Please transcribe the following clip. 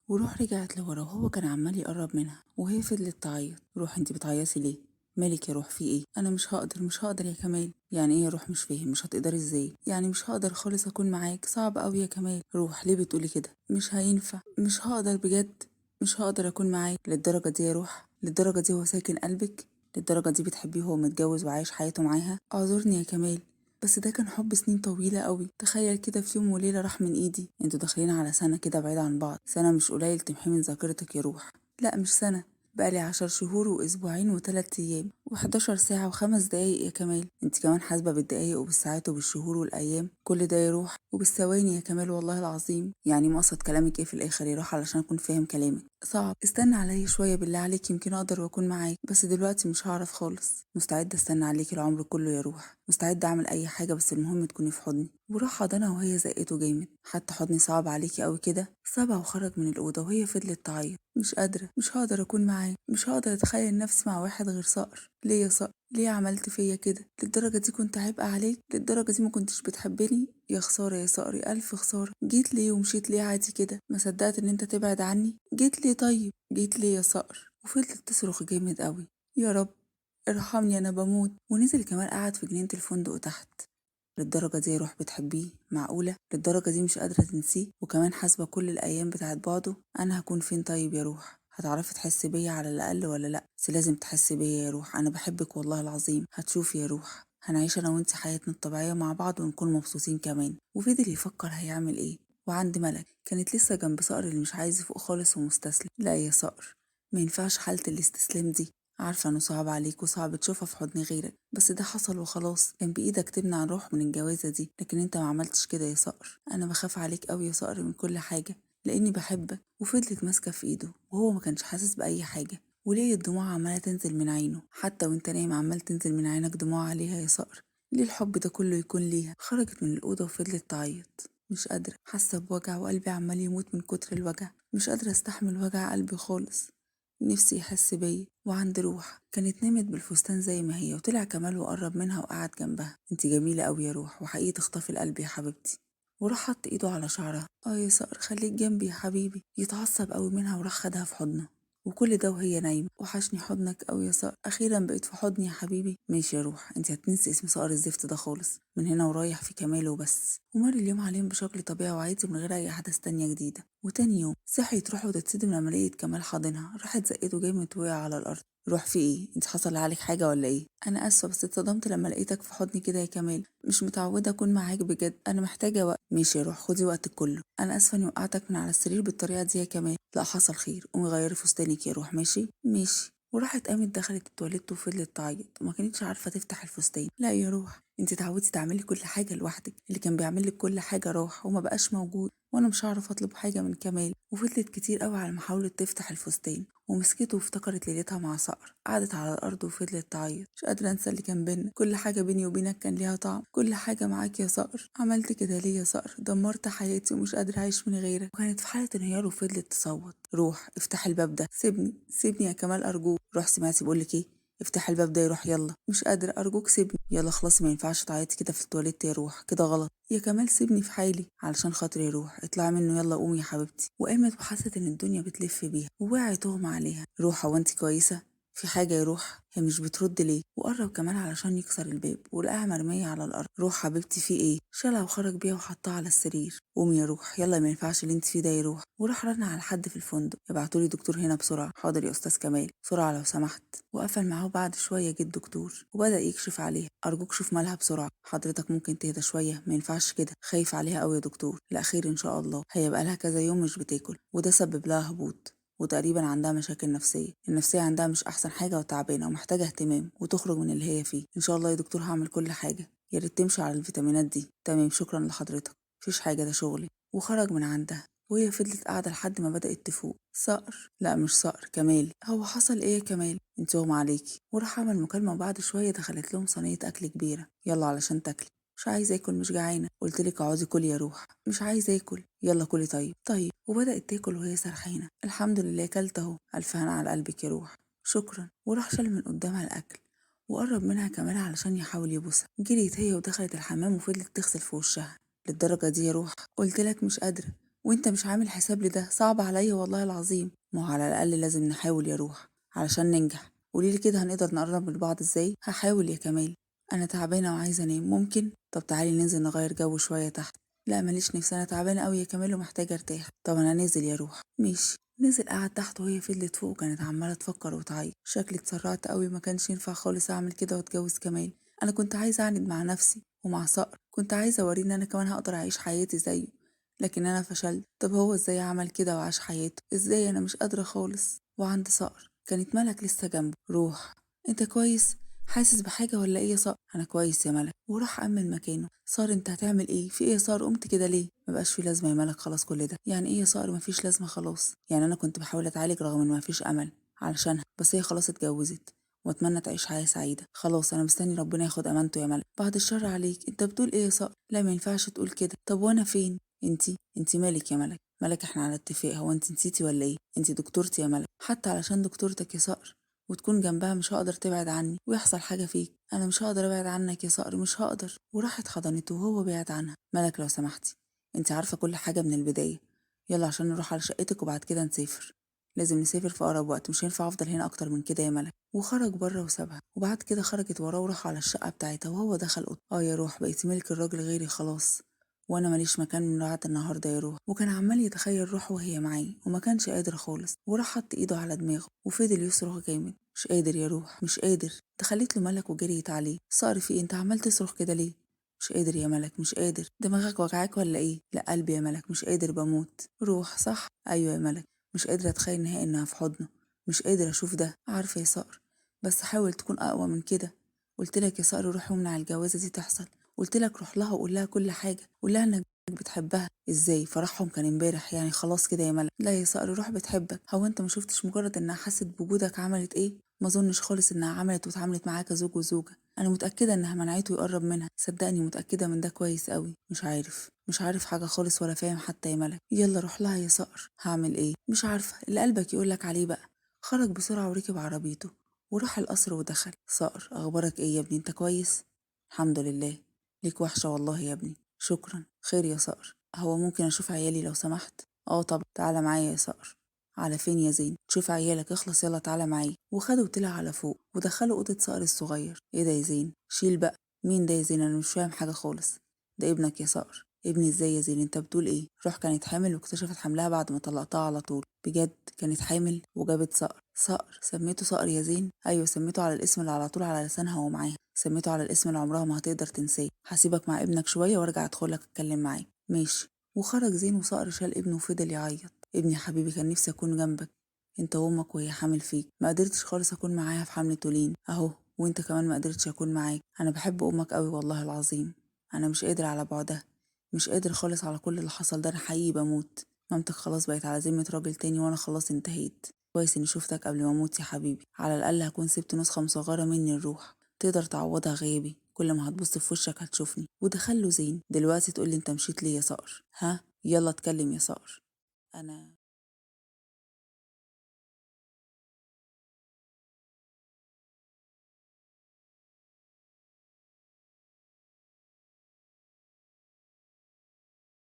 وروح رجعت لورا وهو كان عمال يقرب منها وهي فضلت تعيط. روح انتي بتعيطي ليه؟ مالك يا روح، في ايه؟ انا مش هقدر يا كمال. يعني ايه يا روح؟ مش فاهم. مش هتقدري ازاي؟ يعني مش هقدر خالص اكون معاك، صعب قوي يا كمال. روح ليه بتقولي كده؟ مش هينفع، مش هقدر بجد. مش هقدر اكون معاك للدرجه دي يا روح؟ للدرجه دي هو ساكن قلبك؟ للدرجه دي بتحبيه وهو متجوز وعايش حياته معاها؟ اعذرني يا كمال، بس ده كان حب سنين طويلة قوي. تخيل كده في يوم وليلة راح من ايدي. انتوا داخلين على سنة كده بعيد عن بعض. سنة مش قليل تمحي من ذاكرتك يا روح. لا مش سنة، بقالي 10 شهور واسبوعين وتلات ايام و11 ساعة و5 دقايق يا كمال. انت كمان حاسبة بالدقايق وبالساعات وبالشهور والايام، كل ده يروح وبالثواني يا كمال. والله العظيم يعني مقصد كلامك ايه في الاخر يا روح علشان اكون فاهم كلامك؟ صعب. استنى عليا شوية بالله عليك، يمكن اقدر واكون معاك، بس دلوقتي مش هعرف خالص. مستعدة استنى عليك العمر كله يا روح، مستعدة اعمل اي حاجة، بس المهم تكوني في حضني. وراح حضنها وهي زقته جامد. حتى حضني صعب عليكي قوي كده؟ سابها وخرج من الأوضة وهي فضلت تعيط. مش قادرة، مش هقدر أكون معاه، مش هقدر أتخيل نفسي مع واحد غير صقر. ليه يا صقر؟ ليه عملت فيا كده؟ للدرجة دي كنت عبء عليك؟ للدرجة دي ما كنتش بتحبني؟ يا خسارة يا صقري، ألف خسارة. جيت ليه ومشيت ليه عادي كده؟ ما صدقت إن أنت تبعد عني. جيت ليه طيب؟ جيت ليه يا صقر؟ وفضلت تصرخ جامد قوي. يا رب ارحمني أنا بموت. ونزل كمان قعد في جنينة الفندق تحت. للدرجة دي روح بتحبيه؟ معقولة؟ للدرجة دي مش قادرة تنسيه وكمان حاسبة كل الأيام بتاعت بعده؟ أنا هكون فين طيب يا روح؟ هتعرفي تحسي بيا على الأقل ولا لأ؟ بس لازم تحسي بيا يا روح، أنا بحبك والله العظيم. هتشوفي يا روح، هنعيش أنا وإنتي حياتنا الطبيعية مع بعض ونكون مبسوطين كمان. وفضل يفكر هيعمل إيه. وعند ملك كانت لسه جنب صقر اللي مش عايز يفوق خالص ومستسلم. لا يا صقر، ما ينفعش حالة الاستسلام دي. عارفة انه صعب عليك وصعب تشوفها في حضن غيرك، بس ده حصل وخلاص. كان بإيدك تمنع الروح من الجوازة دي، لكن انت ما عملتش كده يا صقر. انا بخاف عليك قوي يا صقر من كل حاجة، لاني بحبك. وفضلت ماسكة في ايده وهو ما كانش حاسس بأي حاجة. وليه الدموع عمالة تنزل من عينه؟ حتى وانت نايم عمال تنزل من عينك دموع عليها يا صقر. ليه الحب ده كله يكون ليها؟ خرجت من الأوضة وفضلت تعيط. مش قادرة، حاسة بوجع وقلبي عمال يموت من كتر الوجع. مش قادرة استحمل وجع قلبي خالص. نفسي يحس بيا. وعند روح كانت نامت بالفستان زي ما هي، وطلع كمال وقرب منها وقعد جنبها. انتي جميلة قوي يا روح، وحقيقي تخطفي القلب يا حبيبتي. وراح حط ايده على شعرها. يا صقر خليك جنبي يا حبيبي. يتعصب قوي منها وراح خدها في حضنه. وكل ده وهي نايمة. وحشني حضنك قوي يا صقر، اخيرا بقيت في حضني يا حبيبي. ماشي يا روح، انتي هتنسي اسم صقر الزفت ده خالص من هنا ورايح في كمال وبس. ومر اليوم عليهم بشكل طبيعي وعادي من غير اي احداث تانية جديدة. وتاني يوم صحيت روح وتتصدم لما لقيت كمال حاضنها. راحت زقته جامد وقع على الارض. روح في ايه؟ انت حصل عليك حاجه ولا ايه؟ انا اسفه بس اتصدمت لما لقيتك في حضني كده يا كمال. مش متعوده اكون معاك بجد، انا محتاجه وقت. ماشي يا روح، خدي وقتك كله. انا اسفه اني وقعتك من على السرير بالطريقه دي يا كمال. لا حصل خير، قومي غيري فستانك يا روح. ماشي ماشي. وراحت قامت دخلت التواليت وفضلت تعيط وما كانتش عارفه تفتح الفستان. لا يا روح، انت اتعودتي تعملي كل حاجه لوحدك. اللي كان بيعمل لك كل حاجه راح وما بقاش موجود، وانا مش هعرف اطلب حاجه من كمال. وفضلت كتير قوي على محاولة تفتح الفستان. ومسكته وافتكرت ليلتها مع صقر. قعدت على الأرض وفضلت تعيط. مش قادرة أنسى اللي كان بينا، كل حاجة بيني وبينك كان ليها طعم. كل حاجة معاك يا صقر. عملت كده ليه يا صقر؟ دمرت حياتي ومش قادرة أعيش من غيرك. وكانت في حالة انهيار وفضلت تصوت. روح افتح الباب ده، سيبني سيبني يا كمال أرجوك. روح سمعتي بقولك ايه؟ افتح الباب ده يا روح يلا. مش قادرة أرجوك سيبني. يلا خلاص ما ينفعش تعيطي كده في التواليت يا روح، كده غلط. يا كمال سيبني في حالي علشان خاطري يا روح. اطلعي منه يلا، قومي يا حبيبتي. وقامت وحست ان الدنيا بتلف بيها ووقعت تغمى عليها. روح هو انت كويسة؟ في حاجة يا روح؟ هي مش بترد ليه؟ وقرب كمان علشان يكسر الباب ولقاها مرمية على الأرض. روح حبيبتي في ايه؟ شالها وخرج بيها وحطها على السرير. قومي يا روح يلا، ما ينفعش اللي انت فيه ده يا روح. وراح رن على حد في الفندق. ابعتولي دكتور هنا بسرعة. حاضر يا أستاذ كمال، بسرعة لو سمحت. وقفل معاه. بعد شوية جه الدكتور وبدأ يكشف عليها. أرجوك شوف مالها بسرعة. حضرتك ممكن تهدى شوية؟ ما ينفعش كده، خايف عليها قوي يا دكتور. لا خير إن شاء الله، هي بقالها كذا يوم مش بتاكل وده سبب لها هبوط. وتقريبا عندها مشاكل نفسية. النفسية عندها مش أحسن حاجة وتعبانة ومحتاجة اهتمام وتخرج من اللي هي فيه. إن شاء الله يا دكتور هعمل كل حاجة. يا ريت تمشي على الفيتامينات دي. تمام شكرا لحضرتك. مفيش حاجة، ده شغلي. وخرج من عندها وهي فضلت قاعدة لحد ما بدأت تفوق. صقر؟ لا مش صقر، كمال. هو حصل ايه يا كمال؟ انت اغمى عليكي. وراح عمل مكالمة وبعد شوية دخلت لهم صينية أكل كبيرة. يلا علشان تاكلي. مش عايزة اكل، مش جعانة. قلتلك اقعدي كلي يا روح. مش عايزة اكل. يلا كلي طيب. طيب. وبدأت تاكل وهي سرحانة. الحمد لله كلت اهو. ألف هنا على قلبك يا روح. شكرا. وراح شال من قدامها الأكل وقرب منها كمال علشان يحاول يبوسها. جريت هي ودخلت الحمام وفضلت تغسل في وشها. للدرجة دي يا روح؟ قلتلك مش قادرة. وانت مش عامل حساب لده، صعب عليا والله العظيم. ما هو على الأقل لازم نحاول يا روح علشان ننجح. قوليلي كده هنقدر نقرب من بعض ازاي؟ هحاول يا كمال. أنا تعبانة وعايزة أنام، ممكن؟ طب تعالي ننزل نغير جو شوية تحت. لا ماليش نفسي، أنا تعبانة أوي يا كمال ومحتاجة أرتاح. طب أنا نازل يا روح. ماشي. نزل قعد تحت وهي فضلت فوق وكانت عمالة تفكر وتعيط. شكلي اتسرعت أوي، ما كانش ينفع خالص أعمل كده وأتجوز كمال. أنا كنت عايزة أعند مع نفسي ومع صقر، كنت عايزة أوريه إن أنا كمان هقدر أعيش حياتي زيه، لكن أنا فشلت. طب هو إزاي عمل كده وعاش حياته؟ إزاي؟ أنا مش قادرة خالص. وعند صقر كانت ملك لسه جنبه. روح، أنت كويس؟ حاسس بحاجة ولا إيه يا صقر؟ أنا كويس يا ملك. وراح أمن مكانه. صار أنت هتعمل إيه؟ في إيه يا صقر؟ قمت كده ليه؟ مبقاش في لازمة يا ملك، خلاص كل ده. يعني إيه يا صقر مفيش لازمة خلاص؟ يعني أنا كنت بحاول أتعالج رغم إن مفيش أمل علشانها، بس هي خلاص اتجوزت واتمنى تعيش حياة سعيدة. خلاص أنا مستني ربنا ياخد أمانته يا ملك. بعد الشر عليك، أنت بتقول إيه يا صقر؟ لا ما ينفعش تقول كده. طب وأنا فين؟ انتي مالك يا ملك؟ ملك احنا على اتفاق، هو انتي نسيتي ولا ايه؟ انتي دكتورتي يا ملك، حتى علشان دكتورتك يا صقر وتكون جنبها مش هقدر تبعد عني ويحصل حاجة فيك. انا مش هقدر ابعد عنك يا صقر، مش هقدر. وراحت حضنته وهو بعد عنها. ملك لو سمحتي، انتي عارفة كل حاجة من البداية. يلا عشان نروح على شقتك وبعد كده نسافر. لازم نسافر في أقرب وقت، مش هينفع أفضل هنا أكتر من كده يا ملك. وخرج بره وسابها، وبعد كده خرجت وراه وراح على الشقة بتاعتها وهو دخل أوضته. يا روح بقيتي ملك الراجل غيري خلاص، وانا ماليش مكان من بعد النهارده يا روح. وكان عمال يتخيل روح وهي معاه وما كانش قادر خالص. وراح حط ايده على دماغه وفضل يصرخ جامد. مش قادر يا روح، مش قادر. دخلت له ملك وجريت عليه. صار في إيه؟ انت عمال تصرخ كده ليه؟ مش قادر يا ملك، مش قادر. دماغك وجعاك ولا ايه؟ لا قلبي يا ملك، مش قادر بموت. روح صح. ايوه يا ملك. مش قادر اتخيل نهائي انها في حضنه. مش قادر اشوف ده. عارفه يا صقر، بس حاول تكون اقوى من كده. قلت لك يا صقر روح وامنع الجوازه دي تحصل. قلت لك روح لها وقول لها كل حاجه، قول لها انك بتحبها. ازاي؟ فرحهم كان امبارح يعني خلاص كده يا ملك؟ لا يا صقر روح بتحبك. هو انت ما شفتش مجرد انها حست بوجودك عملت ايه؟ ما اظنش خالص انها عملت واتعاملت معاك كزوج وزوجه. انا متاكده انها منعته يقرب منها، صدقني متاكده من ده كويس قوي. مش عارف حاجه خالص ولا فاهم حتى يا ملك. يلا روح لها يا صقر. هعمل ايه؟ مش عارفه، اللي قلبك يقولك عليه بقى. خرج بسرعه وركب عربيته وراح القصر ودخل. صقر اخبارك ايه يا ابني؟ انت كويس؟ الحمد لله. ليك وحشة والله يا ابني. شكرا. خير يا صقر؟ هو ممكن أشوف عيالي لو سمحت؟ طبعا، تعالى معايا يا صقر. على فين يا زين؟ تشوف عيالك، اخلص يلا تعالى معايا. وخده وطلع على فوق ودخله أوضة صقر الصغير. ايه ده يا زين؟ شيل بقى. مين ده يا زين؟ أنا مش فاهم حاجة خالص. ده ابنك يا صقر. ابني ازاي يا زين؟ انت بتقول ايه؟ روح كانت حامل واكتشفت حملها بعد ما طلقتها على طول. بجد كانت حامل وجابت صقر؟ صقر سميته صقر يا زين؟ ايوه سميته على الاسم اللي على طول على لسانها ومعاها. سميته على الاسم اللي عمرها ما هتقدر تنساه. هسيبك مع ابنك شويه وارجع ادخلك اتكلم معاه. ماشي. وخرج زين وصقر شال ابنه وفضل يعيط. ابني حبيبي كان نفسي اكون جنبك، انت وامك وهي حامل فيك. ما قدرتش خالص اكون معاها في حملة تولين اهو، وانت كمان ما قدرتش اكون معاك. انا بحب امك قوي والله العظيم. انا مش قادر على بعدها، مش قادر خالص على كل اللي حصل ده. انا حقيقي بموت. مامتك خلاص بقت على ذمة راجل تاني وانا خلاص انتهيت. كويس اني شفتك قبل ما اموت يا حبيبي، على الاقل هكون سبت نسخة مصغرة مني الروح تقدر تعوضها غيابي. كل ما هتبص في وشك هتشوفني. ودخله زين. دلوقتي تقولي انت مشيت ليه يا صقر؟ ها يلا اتكلم يا صقر. انا